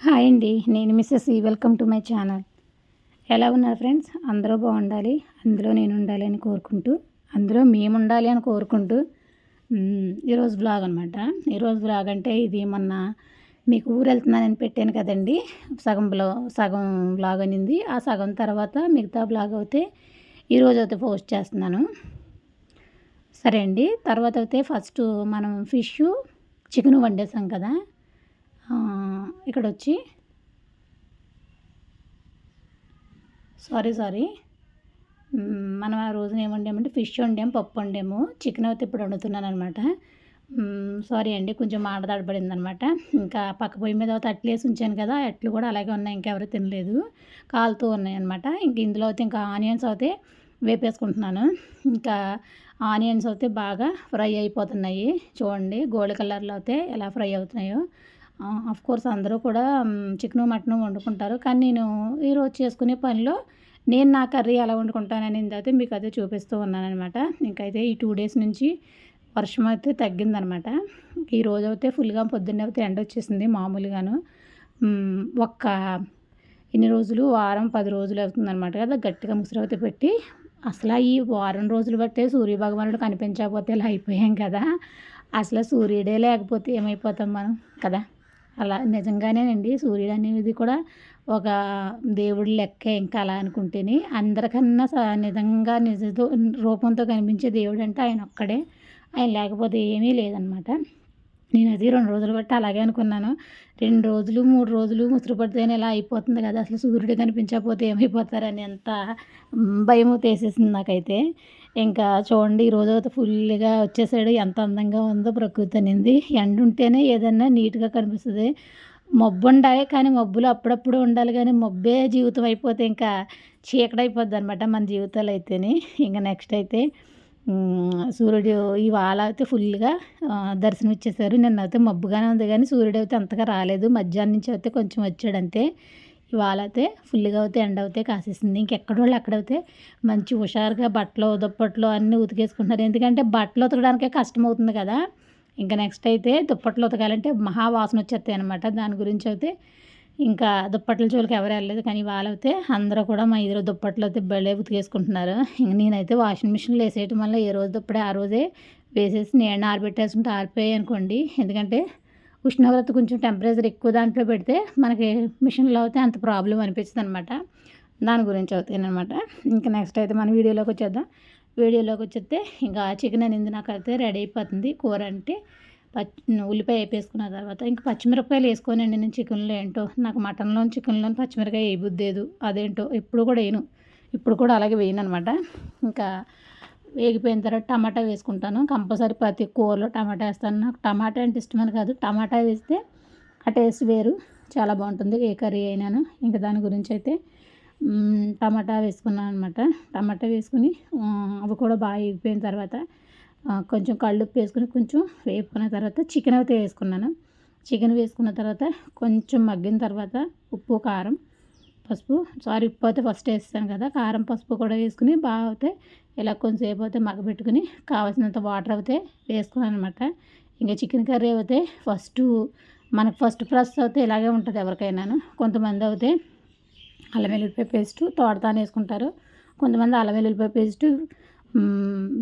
Hi అండి. నేను Mrs ఈ. Welcome to my channel. ఎలా ఉన్నారు ఫ్రెండ్స్? అందరూ బాగుండాలి, అందులో నేను ఉండాలి అని కోరుకుంటూ, అందులో మేము ఉండాలి అని కోరుకుంటూ ఈరోజు వ్లాగ్ అనమాట. ఈరోజు వ్లాగ్ అంటే ఇది మొన్న మీకు ఊరు వెళ్తున్నానని పెట్టాను కదండి. సగం వ్లాగ్ అనింది. ఆ సగం తర్వాత మిగతా వ్లాగ్ అయితే ఈరోజు అయితే పోస్ట్ చేస్తున్నాను. సరే అండి. తర్వాత అయితే ఫస్ట్ మనం ఫిష్ చికెన్ వండేసాం కదా. ఇక్కడ వచ్చి సారీ మనం ఆ రోజున ఏం వండామంటే ఫిష్ వండాము, పప్పు వండాము. చికెన్ అయితే ఇప్పుడు వండుతున్నాను అనమాట. సారీ అండి, కొంచెం మాట తడబడింది అనమాట. ఇంకా పక్క పొయ్యి మీద అయితే అట్లు వేసి ఉంచాను కదా, అట్లు కూడా అలాగే ఉన్నాయి, ఇంకెవరు తినలేదు, కాలుతూ ఉన్నాయి అనమాట. ఇంక ఇందులో అయితే ఇంకా ఆనియన్స్ అయితే వేపేసుకుంటున్నాను. ఇంకా ఆనియన్స్ అయితే బాగా ఫ్రై అయిపోతున్నాయి. చూడండి గోల్డ్ కలర్లో అయితే ఎలా ఫ్రై అవుతున్నాయో. కోర్స్ అందరూ కూడా చికెను మటను వండుకుంటారు, కానీ నేను ఈరోజు చేసుకునే పనిలో నేను నా కర్రీ ఎలా వండుకుంటాననేది అయితే మీకు అయితే చూపిస్తూ ఉన్నానమాట. ఇంకైతే ఈ 2 డేస్ నుంచి వర్షం అయితే తగ్గిందనమాట. ఈరోజు అయితే ఫుల్గా పొద్దున్నే అయితే ఎండ వచ్చేసింది మామూలుగాను. ఒక్క ఇన్ని రోజులు వారం 10 రోజులు అవుతుందనమాట కదా, గట్టిగా ముసురు పెట్టి అసలు ఈ వారం రోజులు బట్టే సూర్యభగవానుడు కనిపించకపోతే ఇలా అయిపోయాం కదా. అసలు సూర్యుడే లేకపోతే ఏమైపోతాం మనం కదా. అలా నిజంగానేనండి, సూర్యుడు అనేది కూడా ఒక దేవుడి లెక్కే. ఇంకా అలా అనుకుంటేనే అందరికన్నా నిజంగా రూపంతో కనిపించే దేవుడు అంటే ఆయన ఒక్కడే. ఆయన లేకపోతే ఏమీ లేదనమాట. నేను అది 2 రోజులు బట్టి అలాగే అనుకున్నాను. 2 రోజులు 3 రోజులు ముసురు పడితేనే ఇలా అయిపోతుంది కదా, అసలు సూర్యుడు కనిపించకపోతే ఏమైపోతారని ఎంత భయము తీసేసింది నాకైతే. ఇంకా చూడండి ఈరోజు అయితే ఫుల్గా వచ్చేసాడు. ఎంత అందంగా ఉందో ప్రకృతి అనేది. ఎండ ఉంటేనే ఏదన్నా నీట్గా కనిపిస్తుంది. మబ్బు ఉండాలి, కానీ మబ్బులు అప్పుడప్పుడు ఉండాలి, కానీ మబ్బే జీవితం అయిపోతే ఇంకా చీకటైపోద్ది అనమాట మన జీవితాలు అయితేనే. ఇంకా నెక్స్ట్ అయితే సూర్యుడు ఇవాళ అయితే ఫుల్గా దర్శనం ఇచ్చేసారు. నిన్నైతే మబ్బుగానే ఉంది, కానీ సూర్యుడు అయితే అంతగా రాలేదు. మధ్యాహ్నం నుంచి అయితే కొంచెం వచ్చాడంతే. ఇవాళ అయితే ఫుల్గా అయితే ఎండ అయితే కాసేసింది. ఇంకెక్కడోళ్ళు అక్కడైతే మంచి హుషారుగా బట్టలు దుప్పట్లు అన్నీ ఉతికేసుకుంటున్నారు. ఎందుకంటే బట్టలు ఉతకడానికే కష్టం అవుతుంది కదా. ఇంకా నెక్స్ట్ అయితే దుప్పట్లు ఉతకాలంటే మహా వాసన వచ్చేస్తాయి అనమాట. దాని గురించి అయితే ఇంకా దుప్పట్ల జోలికి ఎవరు వెళ్ళలేదు. కానీ వాళ్ళైతే అందరూ కూడా మా ఇద్దరు దుప్పట్లు అయితే భలే ఉతికేసుకుంటున్నారు. ఇంక నేనైతే వాషింగ్ మిషన్లో వేసేయటం వల్ల ఏ రోజు దుప్పడే ఆ రోజే వేసేసి నేను ఆరబెట్టేసుకుంటే ఆరిపోయాయి అనుకోండి. ఎందుకంటే ఉష్ణోగ్రత కొంచెం టెంపరేచర్ ఎక్కువ దాంట్లో పెడితే మనకి మిషన్లో అయితే అంత ప్రాబ్లం అనిపిస్తుంది అనమాట. దాని గురించి అవుతాయనమాట. ఇంకా నెక్స్ట్ అయితే మన వీడియోలోకి వచ్చేద్దాం. వీడియోలోకి వచ్చేస్తే ఇంకా చికెన్ అనేది నాకైతే రెడీ అయిపోతుంది. కూర అంటే ఉల్లిపాయ వేపేసుకున్న తర్వాత ఇంకా పచ్చిమిరపకాయలు వేసుకోనండి. నేను చికెన్లో ఏంటో నాకు మటన్లో చికెన్లో పచ్చిమిరపకాయ వేయబుద్దేదు. అదేంటో ఎప్పుడు కూడా వేయను, ఇప్పుడు కూడా అలాగే వేయను అనమాట. ఇంకా వేగిపోయిన తర్వాత టమాటా వేసుకుంటాను. కంపల్సరీ ప్రతి కూరలో టమాటా వేస్తాను. నాకు టమాటా అంటే ఇష్టమని కాదు, టమాటా వేస్తే ఆ టేస్ట్ వేరు, చాలా బాగుంటుంది ఏ కర్రీ అయినాను. ఇంకా దాని గురించి అయితే టమాటా వేసుకున్నాను అనమాట. టమాటా వేసుకుని అవి కూడా బాగా వేగిపోయిన తర్వాత కొంచెం కళ్ళుప్పు వేసుకుని కొంచెం వేపుకున్న తర్వాత చికెన్ అయితే వేసుకున్నాను. చికెన్ వేసుకున్న తర్వాత కొంచెం మగ్గిన తర్వాత ఉప్పు కారం పసుపు ఉప్పు అయితే ఫస్ట్ వేస్తాను కదా, కారం పసుపు కూడా వేసుకుని బాగా అయితే ఇలా కొంచెంసేపు అయితే మగ్గబెట్టుకుని కావాల్సినంత వాటర్ అయితే వేసుకున్నాను అనమాట. ఇంకా చికెన్ కర్రీ అయితే మనకు ఫస్ట్ ప్రాసెస్ అయితే ఇలాగే ఉంటుంది ఎవరికైనాను. కొంతమంది అయితే అల్లం వెల్లుల్లిపాయ పేస్టు తోడతానే వేసుకుంటారు, కొంతమంది అల్లం వెల్లుల్లిపాయ పేస్టు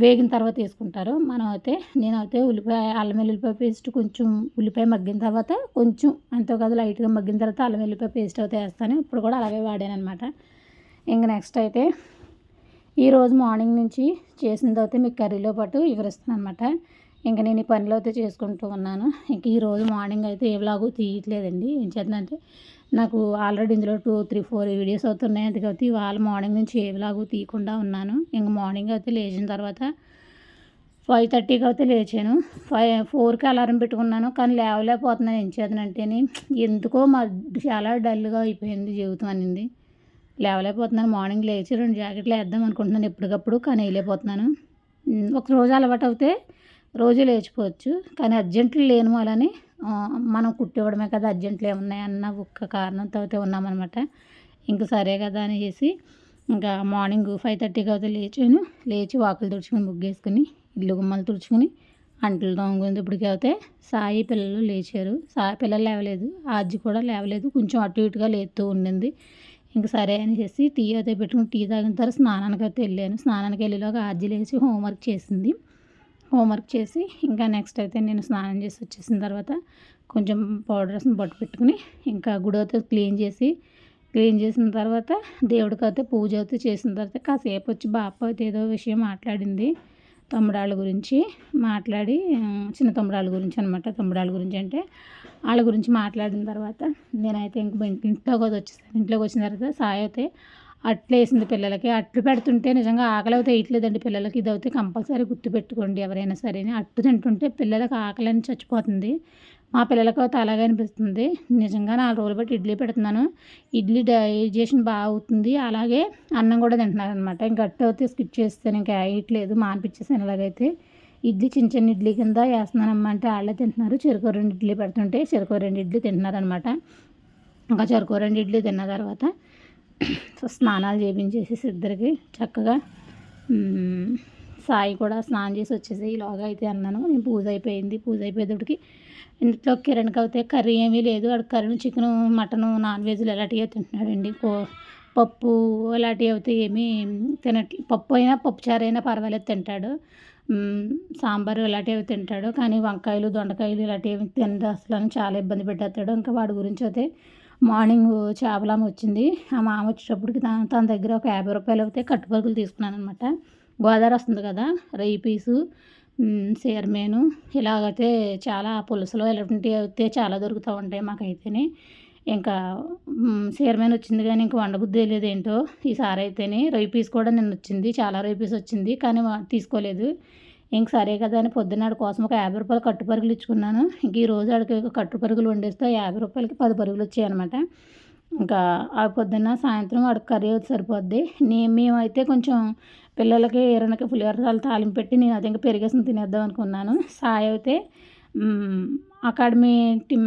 వేగిన తర్వాత వేసుకుంటారు. నేనైతే అల్లం వెల్లుల్లిపాయ పేస్ట్ కొంచెం ఉల్లిపాయ మగ్గిన తర్వాత కొంచెం ఎంతో కాదు లైట్గా మగ్గిన తర్వాత అల్లం వెల్లుల్లిపాయ పేస్ట్ అయితే వేస్తాను. ఇప్పుడు కూడా అలాగే వాడాను అనమాట. ఇంక నెక్స్ట్ అయితే ఈరోజు మార్నింగ్ నుంచి చేసింది అయితే మీకు కర్రీలో పాటు వివరిస్తాను అనమాట. ఇంకా నేను ఈ పనిలో అయితే చేసుకుంటూ ఉన్నాను. ఇంక ఈరోజు మార్నింగ్ అయితే ఏ వ్లాగు తీయట్లేదండి. ఏం చేద్దానంటే నాకు ఆల్రెడీ ఇందులో 2, 3, 4 వీడియోస్ అవుతున్నాయి. అందుకైతే ఇవాళ మార్నింగ్ నుంచి ఏ వ్లాగు తీయకుండా ఉన్నాను. ఇంక మార్నింగ్ అయితే లేచిన తర్వాత 5:30కి అయితే లేచాను. 4కి అలారం పెట్టుకున్నాను, కానీ లేవలేకపోతున్నాను. ఏం చేద్దానంటేనే ఎందుకో చాలా డల్గా అయిపోయింది జీవితం అనేది. లేవలేకపోతున్నాను. మార్నింగ్ లేచి 2 జాకెట్లు వేద్దాం అనుకుంటున్నాను ఎప్పటికప్పుడు, కానీ వేయలేకపోతున్నాను. ఒకరోజు అలవాటు అవుతే రోజు లేచిపోవచ్చు, కానీ అర్జెంట్లు లేని వాళ్ళని మనం కుట్టివ్వడమే కదా, అర్జెంట్లు ఏమున్నాయన్న ఒక్క కారణంతో అయితే ఉన్నామన్నమాట. ఇంక సరే కదా అనేసి ఇంకా మార్నింగ్ 5:30కి అయితే లేచాను. లేచి వాకిలు తుడుచుకొని ముగ్గేసుకుని ఇల్లు గుమ్మలు తుడుచుకుని అంట్లు తోముకుంది. ఇప్పటికి అయితే సాయి పిల్లలు లేచారు. పిల్లలు లేవలేదు, ఆ అజ్జి కూడా లేవలేదు, కొంచెం అటు ఇటుగా లేస్తూ ఉండింది. ఇంక సరే అనేసి టీ అయితే పెట్టుకుని టీ తాగిన తర్వాత స్నానానికి అయితే వెళ్ళాను. స్నానానికి వెళ్ళేలోగా అజ్జి లేచి హోంవర్క్ చేసింది. హోంవర్క్ చేసి ఇంకా నెక్స్ట్ అయితే నేను స్నానం చేసి వచ్చేసిన తర్వాత కొంచెం పౌడర్ వేసుకుని బొట్టు పెట్టుకుని ఇంకా గుడి అయితే క్లీన్ చేసిన తర్వాత దేవుడికి అయితే పూజ అయితే చేసిన తర్వాత కాసేపు వచ్చి బాప అయితే ఏదో విషయం మాట్లాడింది. తమ్ముడాళ్ళ గురించి మాట్లాడి, చిన్న తమ్ముడాళ్ళ గురించి అనమాట. తమ్ముడాళ్ళ గురించి అంటే వాళ్ళ గురించి మాట్లాడిన తర్వాత నేనైతే ఇంక ఇంట్లోకి వచ్చేసాను. ఇంట్లోకి వచ్చిన తర్వాత సాయి అయితే అట్లు వేసింది పిల్లలకి. అట్లు పెడుతుంటే నిజంగా ఆకలి అయితే వేయట్లేదండి పిల్లలకి. ఇది అయితే కంపల్సరీ గుర్తుపెట్టుకోండి ఎవరైనా సరే. అట్టు తింటుంటే పిల్లలకి ఆకలి చచ్చిపోతుంది. మా పిల్లలకి అయితే అలాగే అనిపిస్తుంది. నిజంగా 4 రోజులు బట్టి ఇడ్లీ పెడుతున్నాను. ఇడ్లీ డైజెషన్ బాగా అవుతుంది. అలాగే అన్నం కూడా తింటున్నారనమాట. ఇంకా అట్టు అయితే స్కిప్ చేస్తాను, ఇంకా వేయట్లేదు, మానిపించేసాను. ఇలాగైతే ఇడ్లీ చిన్న ఇడ్లీ కింద వేస్తున్నానమ్మ అంటే వాళ్ళే తింటున్నారు. చెరుకు 2 ఇడ్లీ పెడుతుంటే చెరుకు 2 ఇడ్లీ తింటున్నారనమాట. ఇంకా చెరుకు 2 ఇడ్లీ తిన్న తర్వాత స్నానాలు చేయించేసేసి ఇద్దరికి చక్కగా సాయి కూడా స్నానం చేసి వచ్చేసి ఈలోగా అయితే అన్నాను. నేను పూజ అయిపోయేటప్పటికి ఇంట్లో కిరణ్కి అయితే కర్రీ ఏమీ లేదు. వాడు కర్రీ చికెను, మటను, నాన్ వెజ్లు ఇలాంటివి తింటున్నాడండి. పప్పు అలాంటివి అయితే ఏమీ పప్పు అయినా పప్పుచారు అయినా పర్వాలేదు తింటాడు. సాంబారు ఇలాంటివి తింటాడు. కానీ వంకాయలు, దొండకాయలు ఇలాంటివి తినడు అసలు. చాలా ఇబ్బంది పెట్టేస్తాడు. ఇంకా వాడి గురించి అయితే మార్నింగ్ చేపలామ వచ్చింది. ఆ మామ వచ్చేటప్పటికి తన దగ్గర ఒక 50 రూపాయలు అయితే కట్టుపరుగులు తీసుకున్నాను అనమాట. గోదావరి వస్తుంది కదా, రొయ్య పీసు, చీరమేను ఇలాగైతే చాలా పులుసులో ఇలాంటివి అయితే చాలా దొరుకుతూ ఉంటాయి మాకైతేనే. ఇంకా చీరమేను వచ్చింది కానీ ఇంకా వండబుద్ధి లేదు ఏంటో ఈసారి అయితేనే. రొయ్య పీస్ కూడా నిన్న వచ్చింది, చాలా రొయ్య పీస్ వచ్చింది కానీ తీసుకోలేదు. ఇంక సరే కదా అని పొద్దున్న ఆడి కోసం ఒక 50 రూపాయలు కట్టుపరుగులు ఇచ్చుకున్నాను. ఇంక ఈరోజు ఆడికి కట్టుపరుగులు వండేస్తే 50 రూపాయలకి 10 పరుగులు వచ్చాయన్నమాట. ఇంకా ఆ పొద్దున్న సాయంత్రం వాడికి కర్రీ అయితే సరిపోద్ది. మేమైతే కొంచెం పిల్లలకి ఎరనకి పులిహోర తాలింపు పెట్టి నేను అది ఇంకా పెరిగేసిన తినేద్దాం అనుకున్నాను. సాయి అయితే అకాడమీ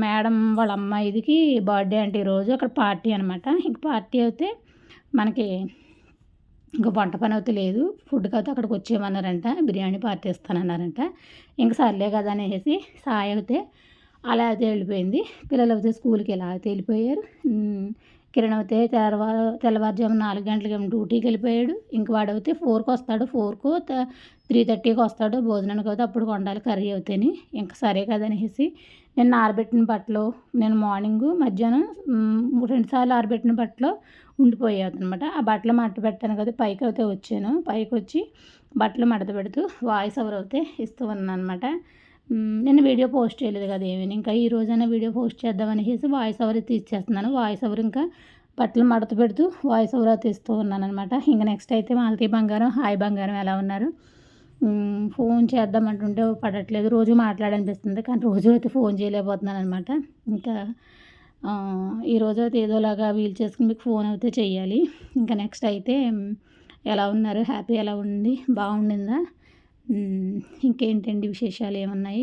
మేడం వాళ్ళ అమ్మాయిదికి బర్త్డే అంటే ఈరోజు అక్కడ పార్టీ అనమాట. ఇంక పార్టీ అయితే మనకి ఇంకా వంట పని అయితే లేదు. ఫుడ్కి అయితే అక్కడికి వచ్చేయమన్నారంట, బిర్యానీ పార్టీ ఇస్తానన్నారంట. ఇంక సర్లే కదా అనేసి సాయి అయితే అలా అయితే వెళ్ళిపోయింది. పిల్లలు అయితే స్కూల్కి ఎలా అయితే వెళ్ళిపోయారు. కిరణ్ అయితే తెల్లవారుజాము 4 గంటలకి డ్యూటీకి వెళ్ళిపోయాడు. ఇంక వాడైతే 4కి వస్తాడు. 4కో 3:30కి వస్తాడు భోజనానికి. అయితే అప్పుడు వండాలి కర్రీ అవుతాయని. ఇంకా సరే కదా అనేసి నేను ఆరబెట్టిన బట్టలు, నేను మార్నింగు మధ్యాహ్నం 2 సార్లు ఆరబెట్టిన బట్టలు ఉండిపోయాయి అనమాట. ఆ బట్టలు మడత పెట్టాను కదా, పైకి అయితే వచ్చాను. పైకి వచ్చి బట్టలు మడత పెడుతూ వాయిస్ ఓవర్ అయితే ఇస్తూ ఉన్నాను అనమాట. నేను వీడియో పోస్ట్ చేయలేదు కదా ఏమీ. ఇంకా ఈ రోజైనా వీడియో పోస్ట్ చేద్దామనేసి వాయిస్ ఓవర్ తీసేస్తున్నాను. వాయిస్ ఓవర్ ఇంకా బట్టలు మడత పెడుతూ వాయిస్ ఓవర్ అయితే ఇస్తూ ఉన్నాను అనమాట. ఇంకా నెక్స్ట్ అయితే మాలతీ బంగారం, హాయ్ బంగారం ఎలా ఉన్నారు? ఫోన్ చేద్దామంటుంటే పడట్లేదు. రోజు మాట్లాడనిపిస్తుంది కానీ రోజు అయితే ఫోన్ చేయలేకపోతున్నాను అనమాట. ఇంకా ఈరోజు అయితే ఏదోలాగా వీలు చేసుకుని మీకు ఫోన్ అయితే చెయ్యాలి. ఇంకా నెక్స్ట్ అయితే ఎలా ఉన్నారు? హ్యాపీ ఎలా ఉంది? బాగుండిందా? ఇంకేంటండి విశేషాలు ఏమున్నాయి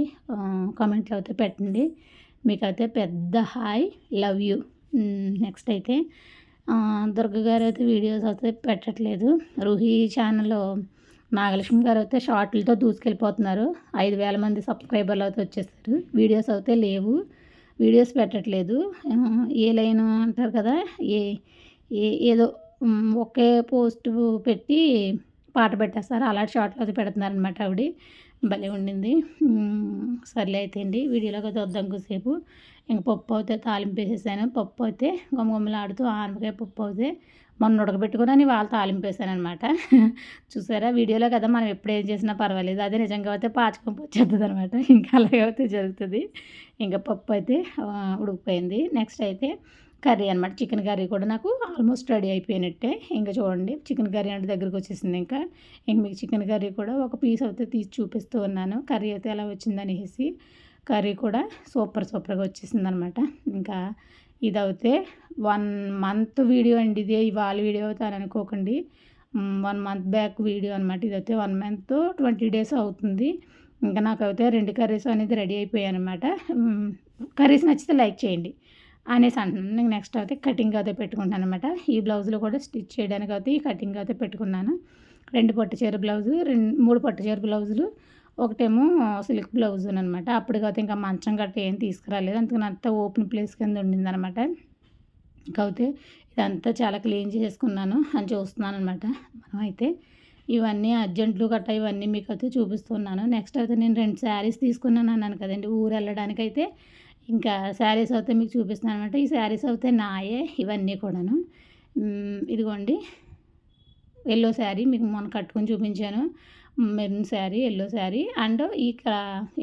కామెంట్లో అయితే పెట్టండి. మీకైతే పెద్ద హాయ్, లవ్ యూ. నెక్స్ట్ అయితే దుర్గ గారు అయితే వీడియోస్ అయితే పెట్టట్లేదు. రూహి ఛానల్లో నాగలక్ష్మి గారు అయితే షార్ట్లతో దూసుకెళ్ళిపోతున్నారు. 5,000 మంది సబ్స్క్రైబర్లు అయితే వచ్చేసారు. వీడియోస్ అయితే లేవు, వీడియోస్ పెట్టట్లేదు. ఏ లైన్ అంటారు కదా, ఏదో ఒకే పోస్ట్ పెట్టి పాట పెట్టేస్తారు, అలాంటి షార్ట్లు అయితే పెడుతున్నారనమాట. ఆవిడ భలే ఉండింది. సర్లే అయితే అండి, వీడియోలోకి అయితే వద్దాం కొద్దిసేపు. ఇంక పప్పు అయితే తాలింపు వేసేసాను. పప్పు అయితే గుమగుమలాడుతూ ఆనపకాయ పప్పు అయితే మొన్న ఉడకబెట్టుకుని వాళ్ళు తాలింపు వేసాను అనమాట. చూసారా వీడియోలో కదా, మనం ఎప్పుడు ఏం చేసినా పర్వాలేదు. అదే నిజంగా అయితే పాచికంపు వచ్చేస్తుంది అనమాట. ఇంకా అలాగే అయితే జరుగుతుంది. ఇంకా పప్పు అయితే ఉడికిపోయింది. నెక్స్ట్ అయితే కర్రీ అనమాట. చికెన్ కర్రీ కూడా నాకు ఆల్మోస్ట్ రెడీ అయిపోయినట్టే. ఇంకా చూడండి చికెన్ కర్రీ అంటే దగ్గరికి వచ్చేసింది. ఇంకా మీకు చికెన్ కర్రీ కూడా ఒక పీస్ అయితే తీసి చూపిస్తూ ఉన్నాను. కర్రీ అయితే ఎలా వచ్చిందనేసి. కర్రీ కూడా సూపర్గా వచ్చేసింది అనమాట. ఇంకా ఇదైతే 1 మంత్ వీడియో అండి. ఇది ఇవాళ వీడియో అవుతాను అనుకోకండి. 1 మంత్ బ్యాక్ వీడియో అనమాట. ఇదైతే 1 మంత్ 20 డేస్ అవుతుంది. ఇంకా నాకైతే 2 కర్రీస్ అనేది రెడీ అయిపోయాయి అనమాట. కర్రీస్ నచ్చితే లైక్ చేయండి అనేసి అంటున్నాను. నేను నెక్స్ట్ అయితే కటింగ్ అయితే పెట్టుకుంటాను అనమాట. ఈ బ్లౌజులు కూడా స్టిచ్ చేయడానికి అయితే ఈ కటింగ్ అయితే పెట్టుకున్నాను. 2 పట్టు చీర బ్లౌజులు, 3 పట్టు చీర బ్లౌజులు, ఒకటేమో సిల్క్ బ్లౌజ్ అనమాట. అప్పటికైతే ఇంకా మంచం గట్ట ఏం తీసుకురాలేదు. అందుకని అంతా ఓపెన్ ప్లేస్ కింద ఉండిందనమాట. కాకపోతే ఇదంతా చాలా క్లీన్ చేసుకున్నాను అని చూస్తున్నాను అనమాట. మనమైతే ఇవన్నీ అర్జెంట్లు గట్ట ఇవన్నీ మీకైతే చూపిస్తున్నాను. నెక్స్ట్ అయితే నేను 2 శారీస్ తీసుకున్నాను అన్నాను కదండి. ఊరు వెళ్ళడానికైతే ఇంకా శారీస్ అయితే మీకు చూపిస్తున్నాను అనమాట. ఈ శారీస్ అయితే నాయే ఇవన్నీ కూడాను. ఇదిగోండి యెల్లో శారీ మీకు మొన్న కట్టుకొని చూపించాను. Maroon sari, yellow sari and ఇక్కడ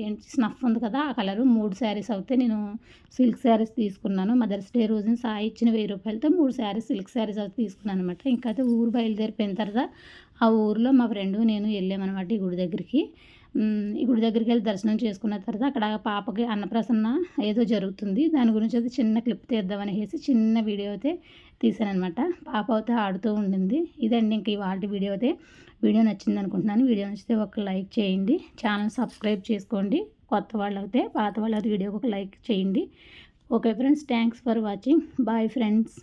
ఏంటి స్నఫ్ ఉంది కదా ఆ కలరు 3 శారీస్ అయితే నేను సిల్క్ శారీస్ తీసుకున్నాను. మదర్స్ డే రోజున సాయి ఇచ్చిన 1000 రూపాయలతో 3 శారీస్ సిల్క్ శారీస్ అయితే తీసుకున్నాను అనమాట. ఇంకా అయితే ఊరు బయలుదేరిపోయిన తర్వాత ఆ ఊరిలో మా ఫ్రెండు నేను వెళ్ళామన్నమాట ఈ గుడి దగ్గరికి. ఈ గుడి దగ్గరికి వెళ్ళి దర్శనం చేసుకున్న తర్వాత అక్కడ పాపకి అన్నప్రసన్న ఏదో జరుగుతుంది. దాని గురించి అయితే చిన్న క్లిప్ తీద్దామనేసి చిన్న వీడియో అయితే తీశాననమాట. పాప అయితే ఆడుతూ ఉండింది. ఇదండి ఇంక ఇవాల్టి వీడియో అయితే. వీడియో నచ్చింది అనుకుంటున్నాను. వీడియో నచ్చితే ఒక లైక్ చేయండి. ఛానల్ సబ్స్క్రైబ్ చేసుకోండి. కొత్త వాళ్ళైతే పాత వాళ్ళైతే వీడియోకి ఒక లైక్ చేయండి. Okay friends, thanks for watching. Bye friends.